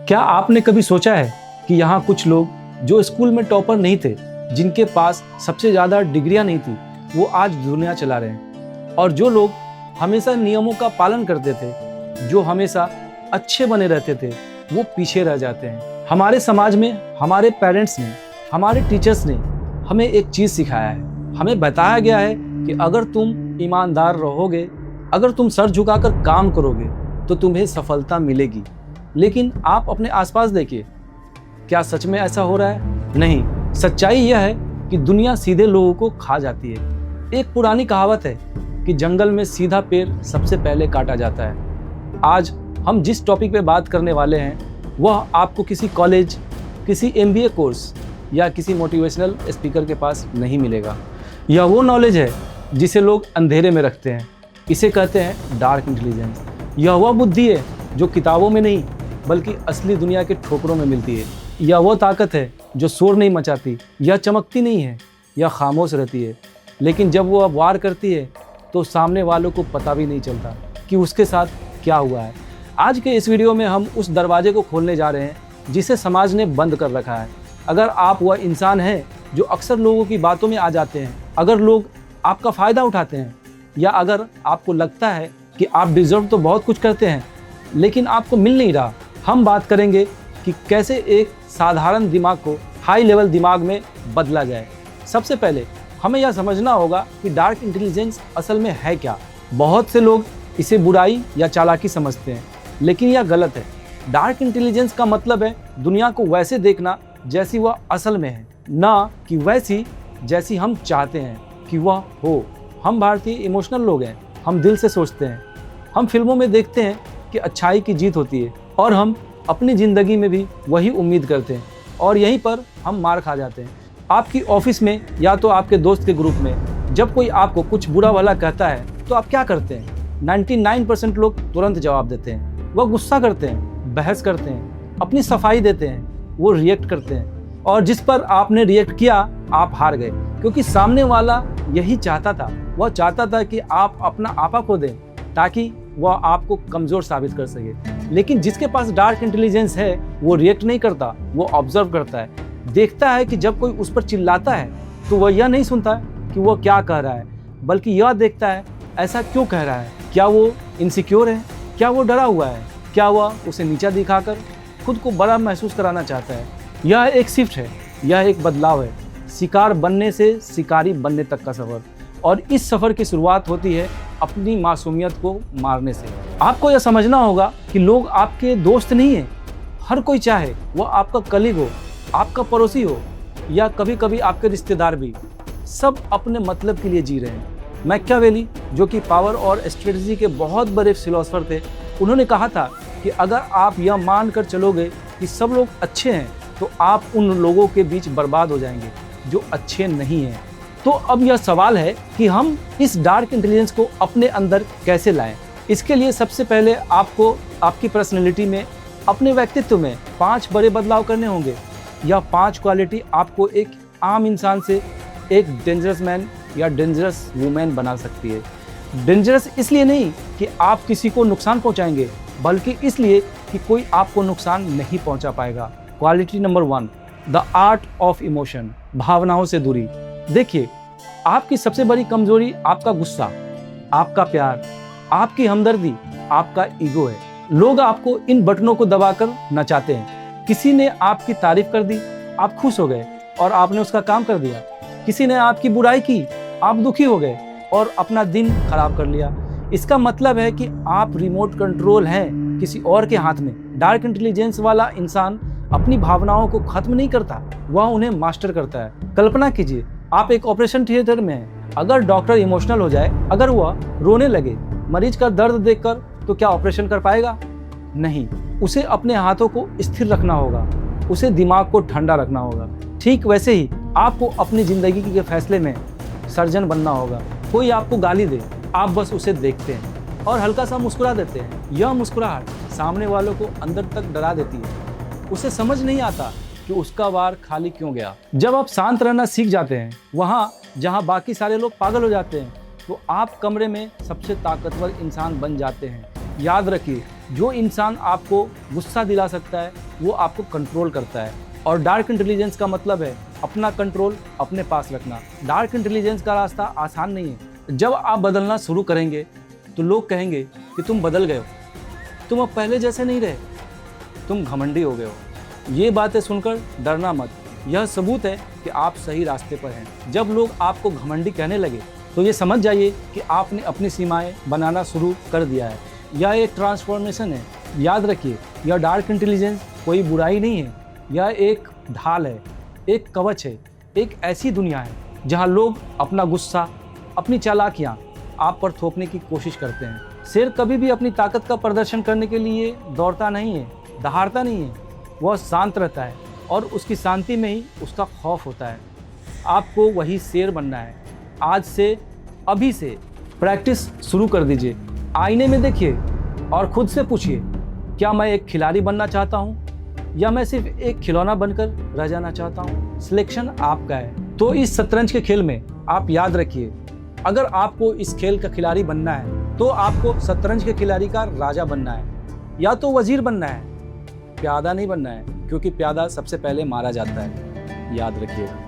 क्या आपने कभी सोचा है कि यहाँ कुछ लोग जो स्कूल में टॉपर नहीं थे, जिनके पास सबसे ज़्यादा डिग्रियाँ नहीं थी, वो आज दुनिया चला रहे हैं। और जो लोग हमेशा नियमों का पालन करते थे, जो हमेशा अच्छे बने रहते थे, वो पीछे रह जाते हैं। हमारे समाज में हमारे पेरेंट्स ने, हमारे टीचर्स ने हमें एक चीज़ सिखाया है। हमें बताया गया है कि अगर तुम ईमानदार रहोगे, अगर तुम सर झुकाकर काम करोगे, तो तुम्हें सफलता मिलेगी। लेकिन आप अपने आसपास देखिए, क्या सच में ऐसा हो रहा है? नहीं। सच्चाई यह है कि दुनिया सीधे लोगों को खा जाती है। एक पुरानी कहावत है कि जंगल में सीधा पेड़ सबसे पहले काटा जाता है। आज हम जिस टॉपिक पे बात करने वाले हैं, वह आपको किसी कॉलेज, किसी MBA कोर्स या किसी मोटिवेशनल स्पीकर के पास नहीं मिलेगा। यह वो नॉलेज है जिसे लोग अंधेरे में रखते हैं। इसे कहते हैं डार्क इंटेलिजेंस। यह वह बुद्धि है जो किताबों में नहीं, बल्कि असली दुनिया के ठोकरों में मिलती है। यह वो ताकत है जो शोर नहीं मचाती, यह चमकती नहीं है, यह खामोश रहती है। लेकिन जब वो वार करती है तो सामने वालों को पता भी नहीं चलता कि उसके साथ क्या हुआ है। आज के इस वीडियो में हम उस दरवाजे को खोलने जा रहे हैं जिसे समाज ने बंद कर रखा है। अगर आप वह इंसान हैं जो अक्सर लोगों की बातों में आ जाते हैं, अगर लोग आपका फ़ायदा उठाते हैं, या अगर आपको लगता है कि आप डिज़र्व तो बहुत कुछ करते हैं लेकिन आपको मिल नहीं रहा, हम बात करेंगे कि कैसे एक साधारण दिमाग को हाई लेवल दिमाग में बदला जाए। सबसे पहले हमें यह समझना होगा कि डार्क इंटेलिजेंस असल में है क्या। बहुत से लोग इसे बुराई या चालाकी समझते हैं, लेकिन यह गलत है। डार्क इंटेलिजेंस का मतलब है दुनिया को वैसे देखना जैसी वह असल में है, ना कि वैसी जैसी हम चाहते हैं कि वह हो। हम भारतीय इमोशनल लोग हैं, हम दिल से सोचते हैं। हम फिल्मों में देखते हैं कि अच्छाई की जीत होती है, और हम अपनी ज़िंदगी में भी वही उम्मीद करते हैं, और यहीं पर हम मार खा जाते हैं। आपकी ऑफिस में या तो आपके दोस्त के ग्रुप में जब कोई आपको कुछ बुरा भला कहता है तो आप क्या करते हैं? 99% लोग तुरंत जवाब देते हैं। वह गुस्सा करते हैं, बहस करते हैं, अपनी सफाई देते हैं, वो रिएक्ट करते हैं। और जिस पर आपने रिएक्ट किया, आप हार गए, क्योंकि सामने वाला यही चाहता था। वह चाहता था कि आप अपना आपा खो दें ताकि वह आपको कमज़ोर साबित कर सके। लेकिन जिसके पास डार्क इंटेलिजेंस है, वो रिएक्ट नहीं करता, वो ऑब्जर्व करता है। देखता है कि जब कोई उस पर चिल्लाता है तो वह यह नहीं सुनता कि वह क्या कह रहा है, बल्कि यह देखता है ऐसा क्यों कह रहा है। क्या वो इनसिक्योर है? क्या वो डरा हुआ है? क्या वह उसे नीचा दिखाकर खुद को बड़ा महसूस कराना चाहता है? यह एक शिफ्ट है, यह एक बदलाव है। शिकार बनने से शिकारी बनने तक का सफ़र। और इस सफ़र की शुरुआत होती है अपनी मासूमियत को मारने से। आपको यह समझना होगा कि लोग आपके दोस्त नहीं हैं। हर कोई चाहे वह आपका कलीग हो, आपका पड़ोसी हो, या कभी कभी आपके रिश्तेदार भी, सब अपने मतलब के लिए जी रहे हैं। मैकियावेली, जो कि पावर और स्ट्रेटजी के बहुत बड़े फिलोसोफर थे, उन्होंने कहा था कि अगर आप यह मान कर चलोगे कि सब लोग अच्छे हैं, तो आप उन लोगों के बीच बर्बाद हो जाएंगे जो अच्छे नहीं हैं। तो अब यह सवाल है कि हम इस डार्क इंटेलिजेंस को अपने अंदर कैसे लाएं। इसके लिए सबसे पहले आपको आपकी पर्सनैलिटी में, अपने व्यक्तित्व में 5 बड़े बदलाव करने होंगे। यह 5 क्वालिटी आपको एक आम इंसान से एक डेंजरस मैन या डेंजरस वुमेन बना सकती है। डेंजरस इसलिए नहीं कि आप किसी को नुकसान पहुंचाएंगे, बल्कि इसलिए कि कोई आपको नुकसान नहीं पहुंचा पाएगा। Quality number 1, the art of emotion, भावनाओं से दूरी। देखिए, आपकी सबसे बड़ी कमजोरी आपका गुस्सा, आपका प्यार, आपकी हमदर्दी, आपका ईगो है। लोग आपको इन बटनों को दबाकर नचाते हैं। किसी ने आपकी तारीफ कर दी, आप खुश हो गए और आपने उसका काम कर दिया। किसी ने आपकी बुराई की, आप दुखी हो गए और अपना दिन खराब कर लिया। इसका मतलब है कि आप रिमोट कंट्रोल हैं किसी और के हाथ में। डार्क इंटेलिजेंस वाला इंसान अपनी भावनाओं को खत्म नहीं करता, वह उन्हें मास्टर करता है। कल्पना कीजिए, आप एक ऑपरेशन थिएटर में हैं। अगर डॉक्टर इमोशनल हो जाए, अगर वह रोने लगे मरीज का दर्द देखकर, तो क्या ऑपरेशन कर पाएगा? नहीं। उसे अपने हाथों को स्थिर रखना होगा, उसे दिमाग को ठंडा रखना होगा। ठीक वैसे ही आपको अपनी ज़िंदगी के फैसले में सर्जन बनना होगा। कोई आपको गाली दे, आप बस उसे देखते हैं और हल्का सा मुस्कुरा देते हैं। यह मुस्कुराहट सामने वालों को अंदर तक डरा देती है। उसे समझ नहीं आता कि उसका वार खाली क्यों गया। जब आप शांत रहना सीख जाते हैं, वहाँ जहाँ बाकी सारे लोग पागल हो जाते हैं, तो आप कमरे में सबसे ताकतवर इंसान बन जाते हैं। याद रखिए, जो इंसान आपको गुस्सा दिला सकता है, वो आपको कंट्रोल करता है। और डार्क इंटेलिजेंस का मतलब है अपना कंट्रोल अपने पास रखना। डार्क इंटेलिजेंस का रास्ता आसान नहीं है। जब आप बदलना शुरू करेंगे तो लोग कहेंगे कि तुम बदल गए हो, तुम अब पहले जैसे नहीं रहे, तुम घमंडी हो गए हो। ये बातें सुनकर डरना मत, यह सबूत है कि आप सही रास्ते पर हैं। जब लोग आपको घमंडी कहने लगे तो ये समझ जाइए कि आपने अपनी सीमाएं बनाना शुरू कर दिया है। यह एक ट्रांसफॉर्मेशन है। याद रखिए, यह डार्क इंटेलिजेंस कोई बुराई नहीं है, यह एक ढाल है, एक कवच है, एक ऐसी दुनिया है जहाँ लोग अपना गुस्सा, अपनी चालाकियाँ आप पर थोपने की कोशिश करते हैं। शेर कभी भी अपनी ताकत का प्रदर्शन करने के लिए दौड़ता नहीं है, दहाड़ता नहीं है, वह शांत रहता है और उसकी शांति में ही उसका खौफ होता है। आपको वही शेर बनना है। आज से, अभी से प्रैक्टिस शुरू कर दीजिए। आईने में देखिए और खुद से पूछिए, क्या मैं एक खिलाड़ी बनना चाहता हूँ या मैं सिर्फ एक खिलौना बनकर रह जाना चाहता हूँ। सिलेक्शन आपका है। तो इस शतरंज के खेल में आप याद रखिए, अगर आपको इस खेल का खिलाड़ी बनना है तो आपको शतरंज के खिलाड़ी का राजा बनना है, या तो वजीर बनना है, प्यादा नहीं बनना है, क्योंकि प्यादा सबसे पहले मारा जाता है। याद रखिएगा।